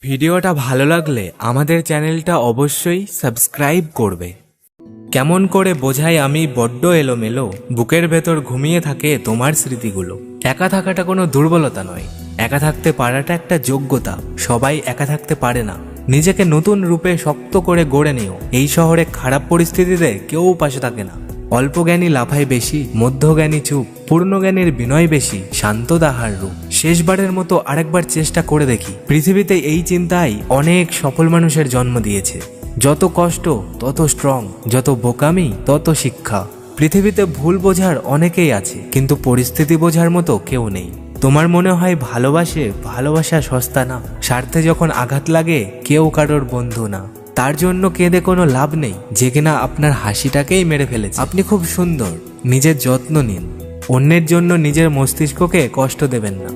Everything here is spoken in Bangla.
ভিডিওটা ভালো লাগলে আমাদের চ্যানেলটা অবশ্যই সাবস্ক্রাইব করবে। কেমন করে বোঝাই আমি বড্ড এলোমেলো, বুকের ভেতর ঘুমিয়ে থাকে তোমার স্মৃতিগুলো। একা থাকাটা কোনো দুর্বলতা নয়, একা থাকতে পারাটা একটা যোগ্যতা। সবাই একা থাকতে পারে না। নিজেকে নতুন রূপে শক্ত করে গড়ে নিও। এই শহরে খারাপ পরিস্থিতিতে কেউ পাশে থাকে না। অল্প জ্ঞানী লাফায় বেশি, মধ্যজ্ঞানী চুপ, পূর্ণজ্ঞানীর বিনয় বেশি, শান্ত তাহার রূপ। শেষবারের মতো আরেকবার চেষ্টা করে দেখি। পৃথিবীতে এই চিন্তাই অনেক সফল মানুষের জন্ম দিয়েছে। যত কষ্ট তত স্ট্রং, যত বোকামি তত শিক্ষা। পৃথিবীতে ভুল বোঝার অনেকেই আছে, কিন্তু পরিস্থিতি বোঝার মতো কেউ নেই। তোমার মনে হয় ভালোবাসা সস্তা না? স্বার্থে যখন আঘাত লাগে কেউ কারোর বন্ধু না। তার জন্য কেঁদে কোনো লাভ নেই, যে কিনা আপনার হাসিটাকেই মেরে ফেলেছে। আপনি খুব সুন্দর, নিজের যত্ন নিন। অন্যের জন্য নিজের মস্তিষ্ককে কষ্ট দেবেন না।